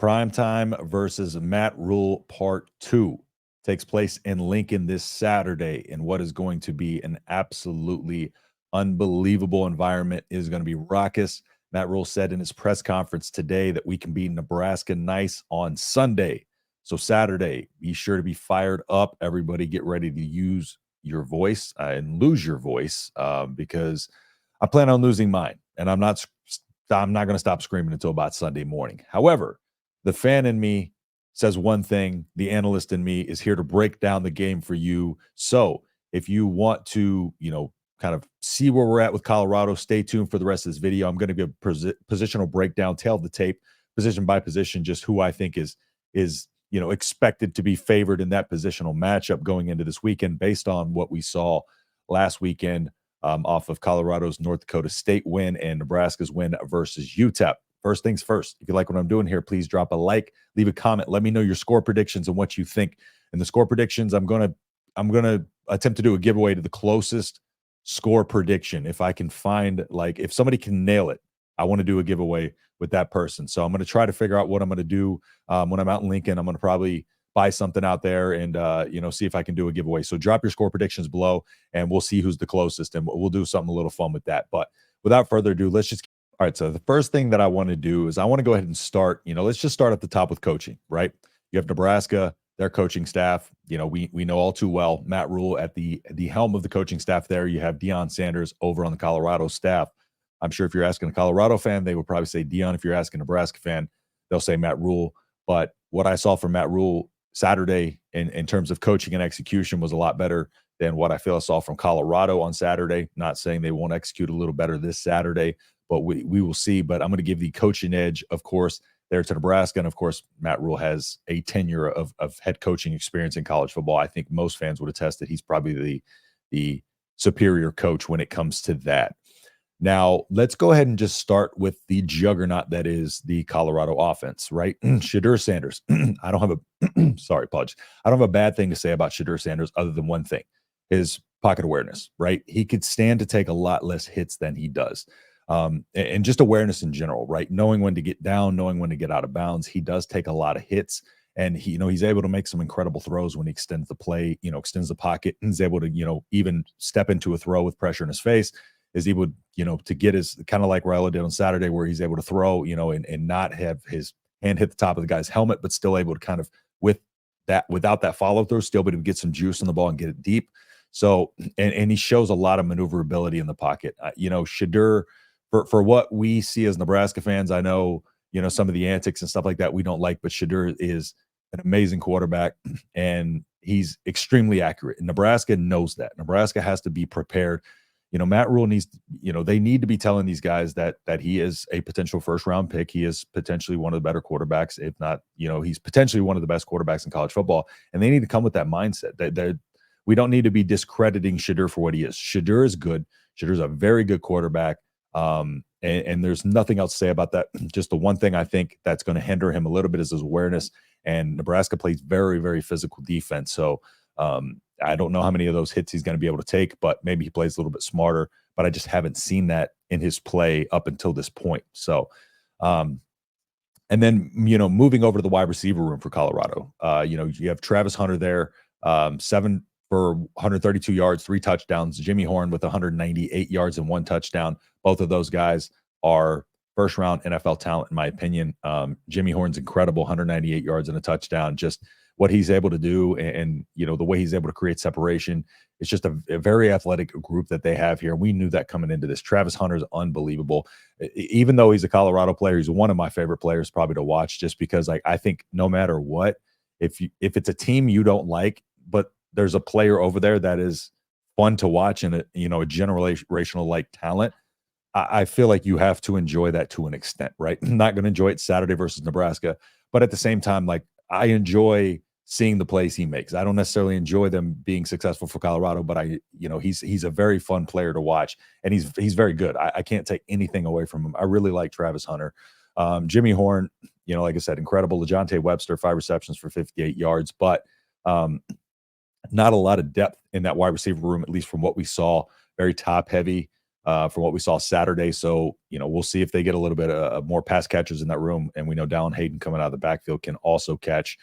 Primetime versus Matt Rhule Part 2 takes place in Lincoln this Saturday in what is going to be an absolutely unbelievable environment. It is going to be raucous. Matt Rhule said in his press conference today that we can beat Nebraska nice on Sunday. So Saturday, be sure to be fired up. Everybody get ready to use your voice and lose your voice because I plan on losing mine, and I'm not going to stop screaming until about Sunday morning. However, the fan in me says one thing. The analyst in me is here to break down the game for you. So if you want to, kind of see where we're at with Colorado, stay tuned for the rest of this video. I'm going to give positional breakdown, tail of the tape, position by position, just who I think is expected to be favored in that positional matchup going into this weekend based on what we saw last weekend off of Colorado's North Dakota State win and Nebraska's win versus UTEP. First things first, if you like what I'm doing here, please drop a like, leave a comment, let me know your score predictions and what you think. And the score predictions, I'm gonna attempt to do a giveaway to the closest score prediction. If I can find, if somebody can nail it, I want to do a giveaway with that person. So I'm going to try to figure out what I'm going to do when I'm out in Lincoln. I'm going to probably buy something out there and see if I can do a giveaway. So drop your score predictions below and we'll see who's the closest, and we'll do something a little fun with that. But without further ado, all right, so the first thing that I want to do is I want to go ahead and start, let's just start at the top with coaching, right? You have Nebraska, their coaching staff. We know all too well Matt Rhule at the helm of the coaching staff there. You have Deion Sanders over on the Colorado staff. I'm sure if you're asking a Colorado fan, they would probably say Deion. If you're asking a Nebraska fan, they'll say Matt Rhule. But what I saw from Matt Rhule Saturday in terms of coaching and execution was a lot better than what I feel I saw from Colorado on Saturday. Not saying they won't execute a little better this Saturday, but we will see. But I'm going to give the coaching edge, of course, there to Nebraska. And, of course, Matt Rhule has a tenure of head coaching experience in college football. I think most fans would attest that he's probably the superior coach when it comes to that. Now, let's go ahead and just start with the juggernaut that is the Colorado offense, right? Shedeur Sanders. I don't have apologies. I don't have a bad thing to say about Shedeur Sanders other than one thing, his pocket awareness, right? He could stand to take a lot less hits than he does. And just awareness in general, right? Knowing when to get down, knowing when to get out of bounds. He does take a lot of hits, and he's able to make some incredible throws when he extends the play, extends the pocket, and is able to, even step into a throw with pressure in his face. Is able, to get his, kind of like Rhule did on Saturday, where he's able to throw, and not have his hand hit the top of the guy's helmet, but still able to kind of, without that follow through, still able to get some juice on the ball and get it deep. So, and he shows a lot of maneuverability in the pocket. Shedeur, for what we see as Nebraska fans, I know, some of the antics and stuff like that we don't like, but Shedeur is an amazing quarterback and he's extremely accurate. And Nebraska knows that. Nebraska has to be prepared. Matt Rhule needs, they need to be telling these guys that he is a potential first round pick. He is potentially one of the better quarterbacks, if not, he's potentially one of the best quarterbacks in college football. And they need to come with that mindset that we don't need to be discrediting Shedeur for what he is. Shedeur is good. Shedeur's a very good quarterback. And there's nothing else to say about that. Just the one thing I think that's going to hinder him a little bit is his awareness. And Nebraska plays very, very physical defense. So I don't know how many of those hits he's going to be able to take, but maybe he plays a little bit smarter. But I just haven't seen that in his play up until this point. So, and then, moving over to the wide receiver room for Colorado, you have Travis Hunter there, 7 for 132 yards, 3 touchdowns. Jimmy Horn with 198 yards and 1 touchdown. Both of those guys are first-round NFL talent, in my opinion. Jimmy Horn's incredible, 198 yards and a touchdown. Just what he's able to do and the way he's able to create separation. It's just a very athletic group that they have here. We knew that coming into this. Travis Hunter is unbelievable. Even though he's a Colorado player, he's one of my favorite players probably to watch, just because I think no matter what, if it's a team you don't like, but there's a player over there that is fun to watch and a generational like talent, I feel like you have to enjoy that to an extent, right? I'm not going to enjoy it Saturday versus Nebraska, but at the same time, I enjoy seeing the plays he makes. I don't necessarily enjoy them being successful for Colorado, but he's a very fun player to watch, and he's very good. I can't take anything away from him. I really like Travis Hunter. Jimmy Horn, like I said, incredible. LeJontay Webster, 5 receptions for 58 yards, but not a lot of depth in that wide receiver room, at least from what we saw. Very top heavy. from what we saw Saturday. So, we'll see if they get a little bit more pass catchers in that room. And we know Dallin Hayden coming out of the backfield can also catch.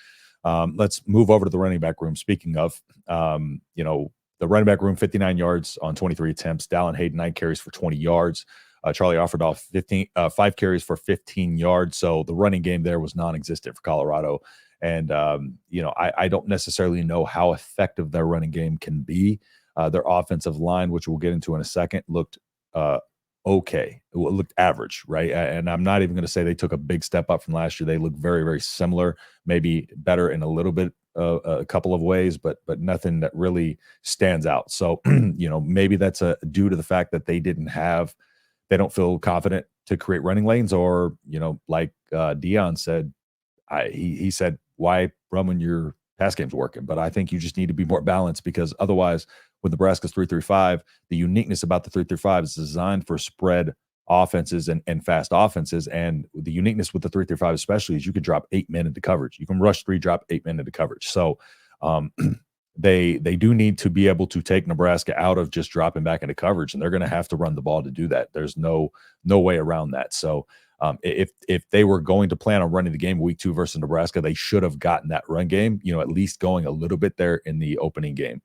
Let's move over to the running back room. Speaking of, the running back room, 59 yards on 23 attempts. Dallin Hayden, 9 carries for 20 yards. Charlie Offerdoff, 5 carries for 15 yards. So the running game there was non-existent for Colorado. And, I don't necessarily know how effective their running game can be. Their offensive line, which we'll get into in a second, looked okay. It looked average, right? And I'm not even going to say they took a big step up from last year. They look very, very similar, maybe better in a little bit, a couple of ways, but nothing that really stands out. So, maybe that's due to the fact that they don't feel confident to create running lanes, or, like Deion said, he said, why run when your pass game's working? But I think you just need to be more balanced, because otherwise, with Nebraska's 3-3-5, the uniqueness about the 3-3-5 is designed for spread offenses and fast offenses. And the uniqueness with the 3-3-5 especially is you can drop 8 men into coverage. You can rush 3, drop 8 men into coverage. So they do need to be able to take Nebraska out of just dropping back into coverage, and they're going to have to run the ball to do that. There's no way around that. So if they were going to plan on running the game week 2 versus Nebraska, they should have gotten that run game, at least going a little bit there in the opening game.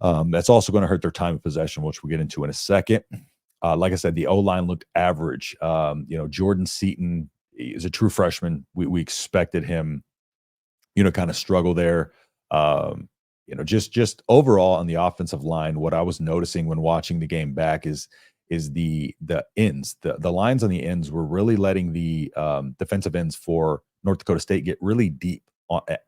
That's also going to hurt their time of possession, which we'll get into in a second. Like I said, the O-line looked average. Jordan Seaton is a true freshman. We expected him, kind of struggle there. Just overall on the offensive line, what I was noticing when watching the game back is the ends. The lines on the ends were really letting the defensive ends for North Dakota State get really deep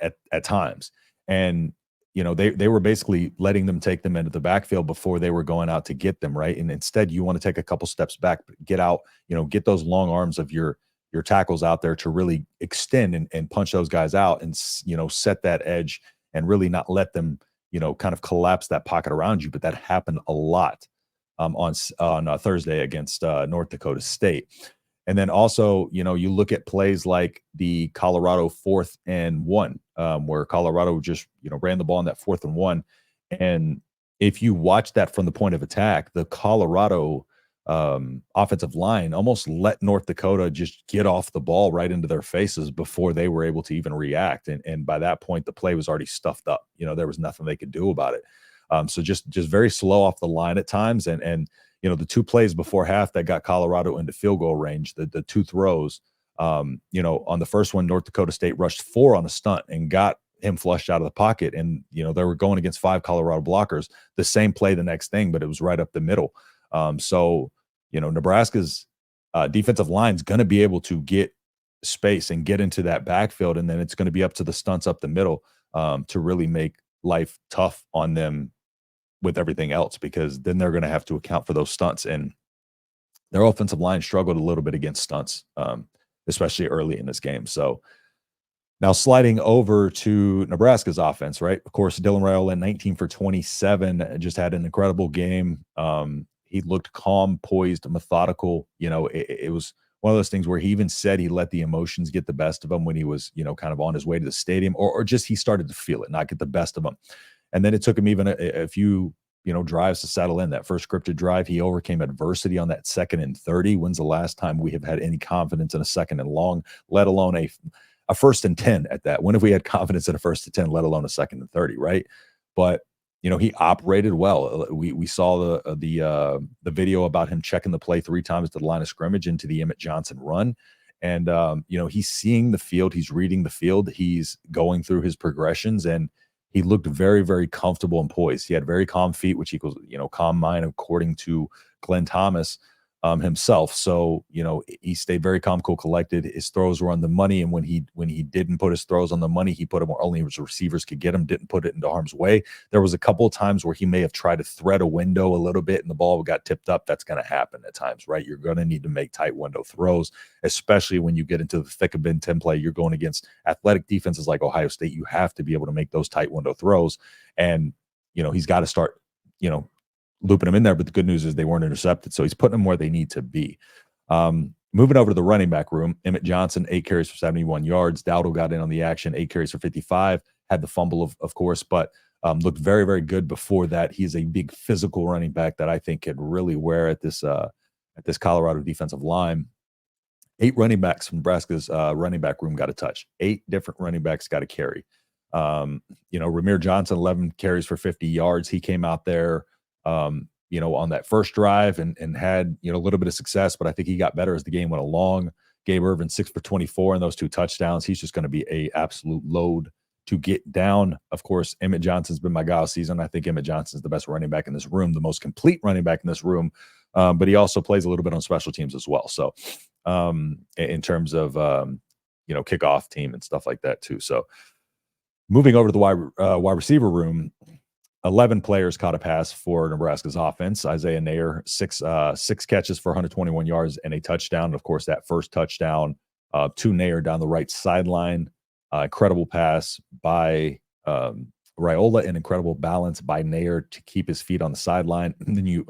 at times. And they were basically letting them take them into the backfield before they were going out to get them, right? And instead, you want to take a couple steps back, get out, get those long arms of your tackles out there to really extend and punch those guys out, and set that edge and really not let them kind of collapse that pocket around you. But that happened a lot on Thursday against North Dakota State. And then also, you look at plays like the Colorado 4th and 1, where Colorado just, ran the ball on that 4th and 1. And if you watch that from the point of attack, the Colorado offensive line almost let North Dakota just get off the ball right into their faces before they were able to even react. And by that point, the play was already stuffed up. There was nothing they could do about it. So just very slow off the line at times. And the 2 plays before half that got Colorado into field goal range, the 2 throws, on the first one, North Dakota State rushed 4 on a stunt and got him flushed out of the pocket. And, they were going against 5 Colorado blockers, the same play the next thing, but it was right up the middle. So, Nebraska's defensive line is going to be able to get space and get into that backfield. And then it's going to be up to the stunts up the middle to really make life tough on them with everything else, because then they're going to have to account for those stunts. And their offensive line struggled a little bit against stunts, especially early in this game. So now sliding over to Nebraska's offense, right? Of course, Dylan Rhule, 19 for 27, just had an incredible game. He looked calm, poised, methodical. It was one of those things where he even said he let the emotions get the best of him when he was, kind of on his way to the stadium, or just he started to feel it, not get the best of him. And then it took him even a few, drives to settle in. That first scripted drive, he overcame adversity on that 2nd and 30. When's the last time we have had any confidence in a 2nd and long, let alone a 1st and 10 at that? When have we had confidence in a 1st and 10, let alone a 2nd and 30, right? But he operated well. We saw the video about him checking the play 3 times to the line of scrimmage into the Emmett Johnson run. And, he's seeing the field. He's reading the field. He's going through his progressions, and he looked very, very comfortable and poised. He had very calm feet, which equals, calm mind, according to Glenn Thomas himself. So, he stayed very calm, cool, collected. His throws were on the money. And when he didn't put his throws on the money, he put them where only his receivers could get him, didn't put it into harm's way. There was a couple of times where he may have tried to thread a window a little bit and the ball got tipped up. That's going to happen at times, right? You're going to need to make tight window throws, especially when you get into the thick of Big Ten play. You're going against athletic defenses like Ohio State. You have to be able to make those tight window throws. And, he's got to start, looping them in there. But the good news is they weren't intercepted. So he's putting them where they need to be. Moving over to the running back room, Emmett Johnson, 8 carries for 71 yards. Dowdle got in on the action, 8 carries for 55, had the fumble, of course. But Looked very, very good before that. He's a big physical running back that I think could really wear at this Colorado defensive line. 8 running backs from Nebraska's running back room got a touch. 8 different running backs got a carry. Ramir Johnson, 11 carries for 50 yards. He came out there, on that first drive and had, a little bit of success, but I think he got better as the game went along. Gabe Irvin, 6 for 24 and those 2 touchdowns. He's just going to be a absolute load to get down. Of course, Emmett Johnson's been my guy all season. I think Emmett Johnson's the best running back in this room, the most complete running back in this room. But he also plays a little bit on special teams as well. So in terms of, kickoff team and stuff like that too. So moving over to the wide receiver room, 11 players caught a pass for Nebraska's offense. Isaiah Nair, six catches for 121 yards and a touchdown. Of course, that first touchdown to Nair down the right sideline. Incredible pass by Rhule, and incredible balance by Nair to keep his feet on the sideline. And then you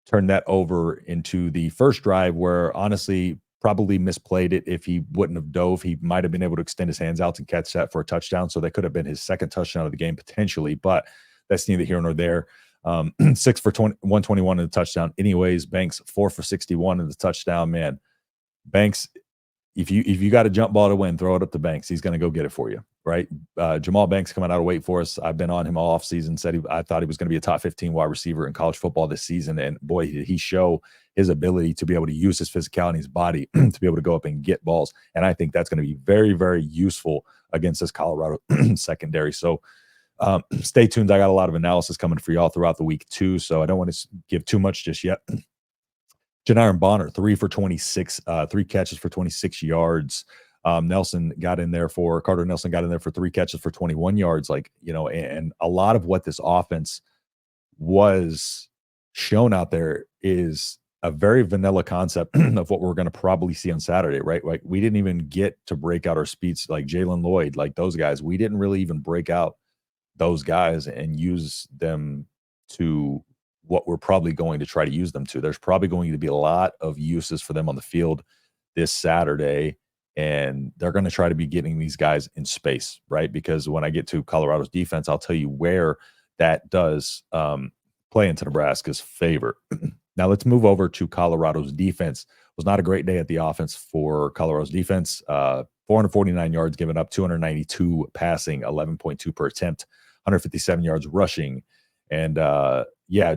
turn that over into the first drive where, honestly, probably misplayed it. If he wouldn't have dove, he might have been able to extend his hands out and catch that for a touchdown. So that could have been his second touchdown of the game potentially, but that's neither here nor there. 6 for 121 in the touchdown. Anyways, Banks 4 for 61 in the touchdown. Man, Banks, if you got a jump ball to win, throw it up to Banks. He's going to go get it for you, right? Jamal Banks coming out of Wake Forest. I've been on him all off season. Said I thought he was going to be a top 15 wide receiver in college football this season, and boy, did he show his ability to be able to use his physicality in his body to be able to go up and get balls. And I think that's going to be very, very useful against this Colorado secondary. So stay tuned. I got a lot of analysis coming for y'all throughout the week too, so I don't want to give too much just yet. Janiron Bonner, 3 for 26, 3 catches for 26 yards. Carter Nelson got in there for 3 catches for 21 yards. And a lot of what this offense was shown out there is a very vanilla concept of what we're going to probably see on Saturday, right? Like, we didn't even get to break out our speeds like Jalen Lloyd, like those guys. We didn't really even break out those guys and use them to what we're probably going to try to use them to. There's probably going to be a lot of uses for them on the field this Saturday, and they're going to try to be getting these guys in space, right? Because when I get to Colorado's defense, I'll tell you where that does play into Nebraska's favor. Now let's move over to Colorado's defense. It was not a great day at the offense for Colorado's defense. 449 yards given up, 292 passing, 11.2 per attempt, 157 yards rushing. And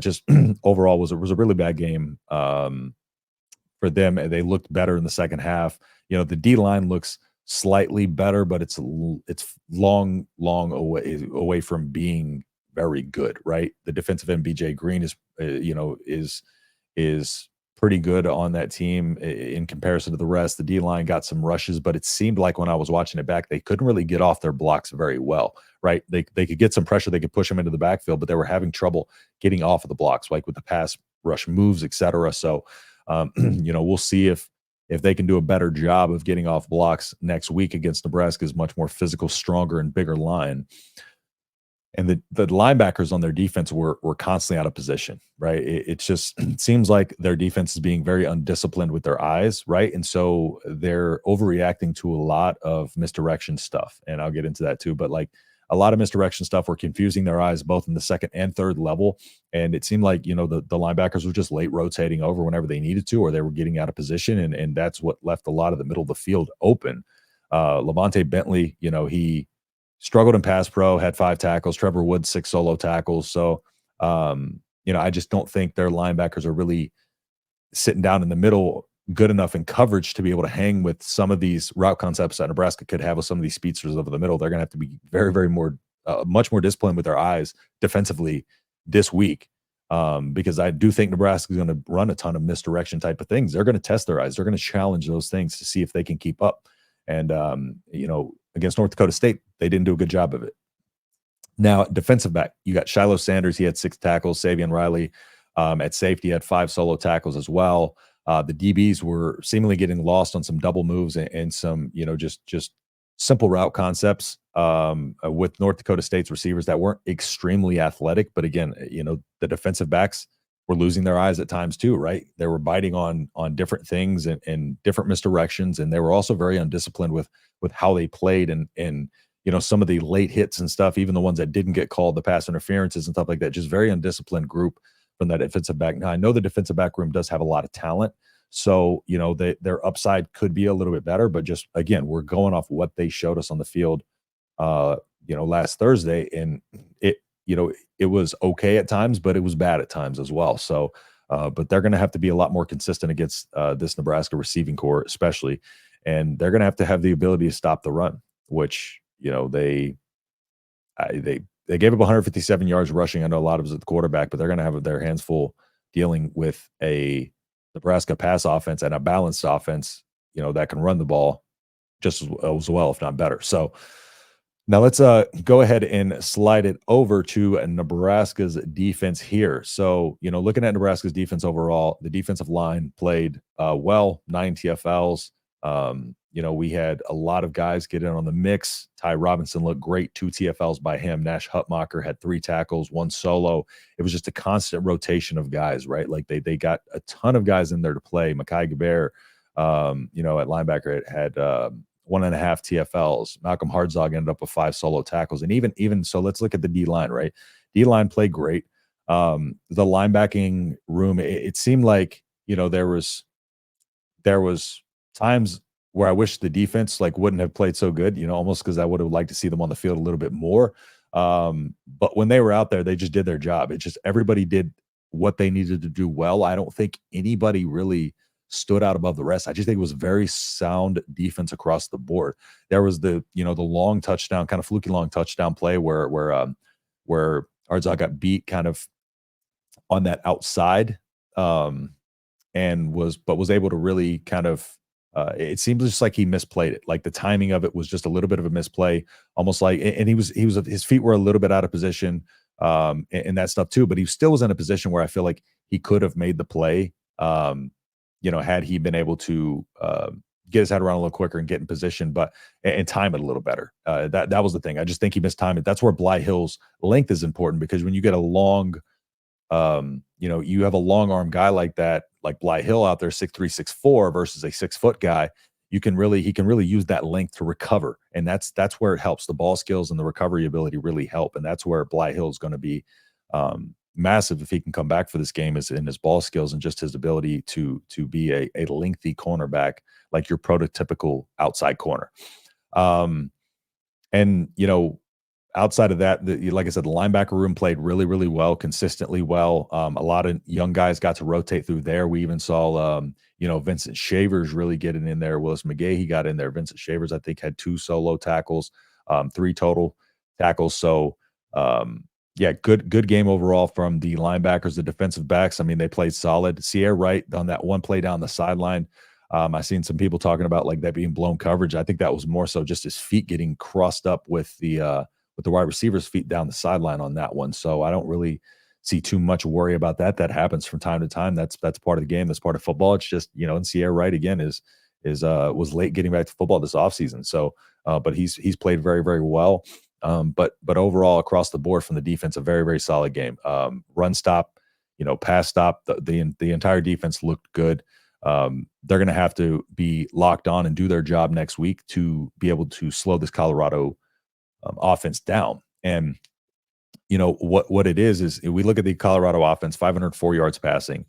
just overall was a really bad game for them. They looked better in the second half. The D line looks slightly better, but it's long away from being very good, right? The defensive end BJ Green is pretty good on that team in comparison to the rest. The D line got some rushes, but it seemed like when I was watching it back, they couldn't really get off their blocks very well, right? They could get some pressure, they could push them into the backfield, but they were having trouble getting off of the blocks, like with the pass rush moves, etc. So, we'll see if they can do a better job of getting off blocks next week against Nebraska's much more physical, stronger, and bigger line. And the linebackers on their defense were constantly out of position, right? It seems like their defense is being very undisciplined with their eyes, right? And so they're overreacting to a lot of misdirection stuff. And I'll get into that too. But like a lot of misdirection stuff were confusing their eyes both in the second and third level. And it seemed like, the linebackers were just late rotating over whenever they needed to, or they were getting out of position. And that's what left a lot of the middle of the field open. Levante Bentley, he struggled in pass pro, had 5 tackles. Trevor Woods, 6 solo tackles. So, I just don't think their linebackers are really sitting down in the middle good enough in coverage to be able to hang with some of these route concepts that Nebraska could have with some of these speedsters over the middle. They're going to have to be very, very much more disciplined with their eyes defensively this week, because I do think Nebraska is going to run a ton of misdirection type of things. They're going to test their eyes. They're going to challenge those things to see if they can keep up. And, against North Dakota State, they didn't do a good job of it. Now, defensive back, you got Shiloh Sanders. He had 6 tackles. Savion Riley at safety had 5 solo tackles as well. The DBs were seemingly getting lost on some double moves and some, just simple route concepts with North Dakota State's receivers that weren't extremely athletic. But again, the defensive backs were losing their eyes at times too, right? They were biting on different things and different misdirections, and they were also very undisciplined with how they played and some of the late hits and stuff, even the ones that didn't get called, the pass interferences and stuff like that, just very undisciplined group from that defensive back. Now, I know the defensive back room does have a lot of talent. So, their upside could be a little bit better, but just again, we're going off what they showed us on the field last Thursday. And it, it was okay at times, but it was bad at times as well. So, but they're going to have to be a lot more consistent against this Nebraska receiving core, especially, and they're going to have the ability to stop the run, which they gave up 157 yards rushing. I know a lot of it at the quarterback, but they're going to have their hands full dealing with a Nebraska pass offense and a balanced offense, that can run the ball just as well, if not better. So now let's go ahead and slide it over to Nebraska's defense here. So, looking at Nebraska's defense overall, the defensive line played well, 9 TFLs. We had a lot of guys get in on the mix. Ty Robinson looked great, 2 TFLs by him. Nash Hutmacher had 3 tackles, 1 solo. It was just a constant rotation of guys, right? Like they got a ton of guys in there to play. Mekhi Gaber, at linebacker, had 1.5 TFLs. Malcolm Hartzog ended up with 5 solo tackles. And even so, let's look at the D line, right? D line played great. The linebacking room, it seemed like, there was times where I wish the defense wouldn't have played so good, almost because I would have liked to see them on the field a little bit more. But when they were out there, they just did their job. It just everybody did what they needed to do well. I don't think anybody really stood out above the rest. I just think it was very sound defense across the board. There was the long touchdown, kind of fluky long touchdown play where Hartzog got beat kind of on that outside, and was able to really kind of it seems just like he misplayed it. Like the timing of it was just a little bit of a misplay, almost like, and his feet were a little bit out of position, and that stuff too. But he still was in a position where I feel like he could have made the play, had he been able to get his head around a little quicker and get in position, and time it a little better. That was the thing. I just think he missed time. That's where Bly Hill's length is important, because when you get a long, you have a long arm guy like that, like Bly Hill out there, 6'3", 6'4", versus a 6-foot guy. He can really use that length to recover. And that's where it helps. The ball skills and the recovery ability really help. And that's where Bly Hill is going to be massive if he can come back for this game, is in his ball skills and just his ability to be a lengthy cornerback, like your prototypical outside corner. And outside of that, like I said, the linebacker room played really, really well, consistently well. A lot of young guys got to rotate through there. We even saw, Vincent Shavers really getting in there. Willis McGahee got in there. Vincent Shavers, I think, had 2 solo tackles, 3 total tackles. So, good game overall from the linebackers. The defensive backs, I mean, they played solid. Sierra Wright on that one play down the sideline. I seen some people talking about like that being blown coverage. I think that was more so just his feet getting crossed up with the wide receiver's feet down the sideline on that one. So I don't really see too much worry about that. That happens from time to time. That's part of the game. That's part of football. It's just, and Sierra Wright again was late getting back to football this offseason. So, but he's played very, very well. But overall across the board from the defense, a very, very solid game. Run stop, pass stop, the entire defense looked good. They're going to have to be locked on and do their job next week to be able to slow this Colorado offense down. And what it is we look at the Colorado offense, 504 yards passing,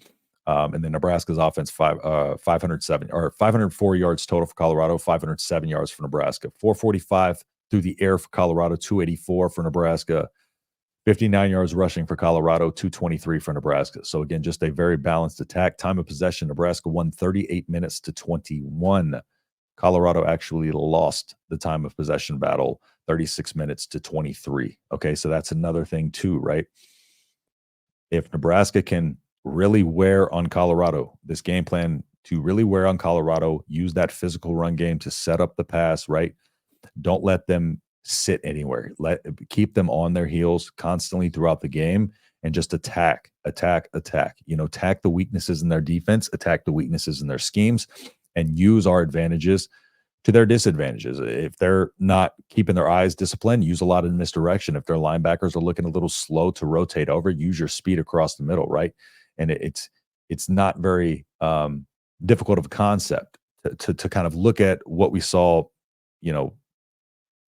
and then Nebraska's offense 507 or 504 yards total for Colorado, 507 yards for Nebraska, 445 through the air for Colorado, 284 for Nebraska, 59 yards rushing for Colorado, 223 for Nebraska. So again, just a very balanced attack. Time of possession, Nebraska won 38 minutes to 21. Colorado actually lost the time of possession battle, 36 minutes to 23. Okay, so that's another thing too, right? If Nebraska can really wear on Colorado, this game plan to really wear on Colorado, use that physical run game to set up the pass, right? Don't let them sit anywhere. Keep them on their heels constantly throughout the game and just attack. Attack the weaknesses in their defense, attack the weaknesses in their schemes, and use our advantages to their disadvantages. If they're not keeping their eyes disciplined, use a lot of misdirection. If their linebackers are looking a little slow to rotate over, use your speed across the middle, right? And it's not very difficult of a concept to kind of look at what we saw,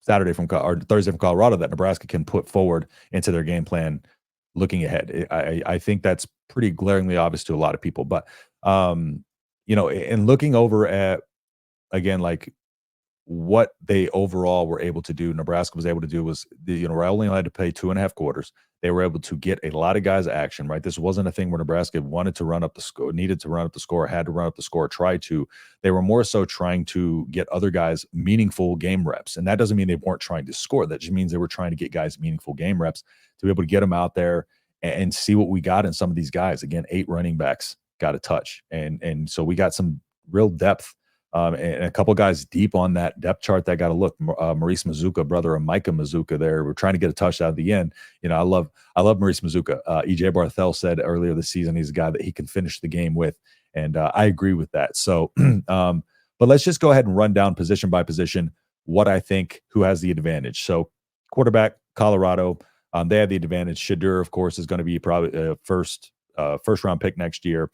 Saturday from or Thursday from Colorado that Nebraska can put forward into their game plan looking ahead. I think that's pretty glaringly obvious to a lot of people. But and looking over at again, like what they overall were able to do, Nebraska was able to do was, Rhule only had to play 2.5 quarters. They were able to get a lot of guys action, right? This wasn't a thing where Nebraska wanted to run up the score, needed to run up the score, had to run up the score, tried to. They were more so trying to get other guys meaningful game reps. And that doesn't mean they weren't trying to score. That just means they were trying to get guys meaningful game reps to be able to get them out there and see what we got in some of these guys. Again, 8 running backs got a touch. And so we got some real depth and a couple guys deep on that depth chart that got a look. Maurice Mazuka, brother of Micah Mazuka, there. We're trying to get a touchdown at the end. I love Maurice Mazuka. EJ Barthel said earlier this season he's a guy that he can finish the game with, and I agree with that. So, but let's just go ahead and run down position by position what I think who has the advantage. So, quarterback, Colorado, they have the advantage. Shadur, of course, is going to be probably a first round pick next year.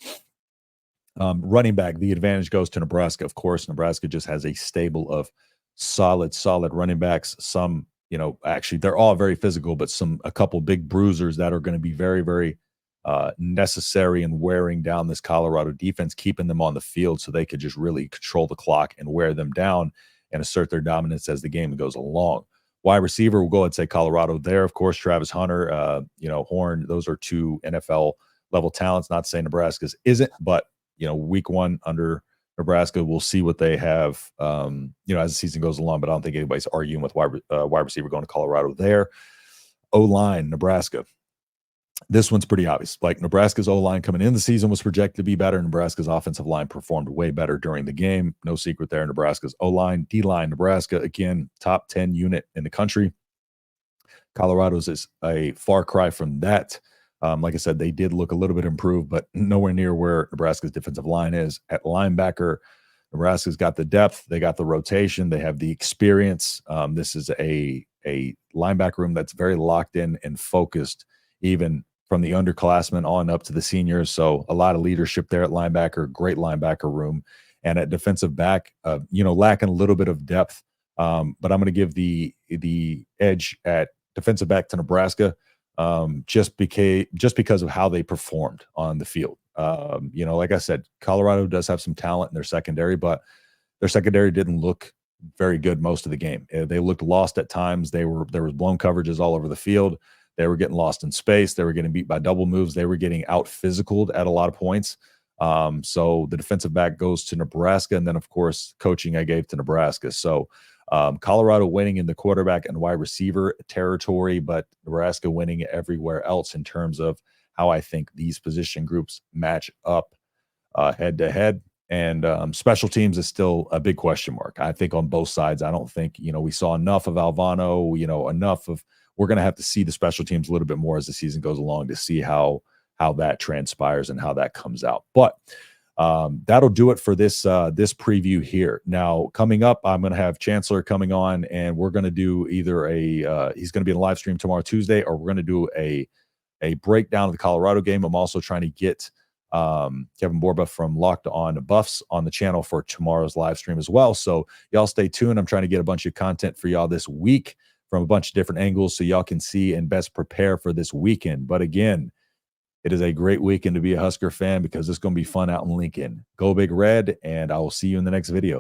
Running back, the advantage goes to Nebraska. Of course, Nebraska just has a stable of solid running backs. Some, actually they're all very physical, but a couple big bruisers that are going to be very, very necessary in wearing down this Colorado defense, keeping them on the field so they could just really control the clock and wear them down and assert their dominance as the game goes along. Wide receiver, we'll go ahead and say Colorado there. Of course, Travis Hunter, Horn, those are 2 NFL level talents. Not to say Nebraska's isn't, but week 1 under Nebraska, we'll see what they have, as the season goes along. But I don't think anybody's arguing with wide receiver going to Colorado there. O-line, Nebraska. This one's pretty obvious. Like Nebraska's O-line coming in the season was projected to be better. Nebraska's offensive line performed way better during the game. No secret there. Nebraska's O-line, D-line, Nebraska, again, top 10 unit in the country. Colorado's is a far cry from that. Like I said, they did look a little bit improved, but nowhere near where Nebraska's defensive line is. At linebacker, Nebraska's got the depth, they got the rotation, they have the experience. This is a linebacker room that's very locked in and focused, even from the underclassmen on up to the seniors. So a lot of leadership there at linebacker, great linebacker room. And at defensive back, lacking a little bit of depth. But I'm going to give the edge at defensive back to Nebraska. Just because of how they performed on the field. Like I said, Colorado does have some talent in their secondary, but their secondary didn't look very good most of the game. They looked lost at times. There was blown coverages all over the field. They were getting lost in space. They were getting beat by double moves. They were getting out physicaled at a lot of points. So the defensive back goes to Nebraska, and then of course coaching I gave to Nebraska. So Colorado winning in the quarterback and wide receiver territory, but Nebraska winning everywhere else in terms of how I think these position groups match up head to head. And special teams is still a big question mark, I think, on both sides. I don't think, we saw enough of Alvano, we're going to have to see the special teams a little bit more as the season goes along to see how that transpires and how that comes out. But that'll do it for this preview here. Now, coming up, I'm going to have Chancellor coming on, and we're going to do either he's going to be in a live stream tomorrow, Tuesday, or we're going to do a breakdown of the Colorado game. I'm also trying to get Kevin Borba from Locked On Buffs on the channel for tomorrow's live stream as well. So y'all stay tuned. I'm trying to get a bunch of content for y'all this week from a bunch of different angles so y'all can see and best prepare for this weekend. But again, it is a great weekend to be a Husker fan because it's going to be fun out in Lincoln. Go Big Red, and I will see you in the next video.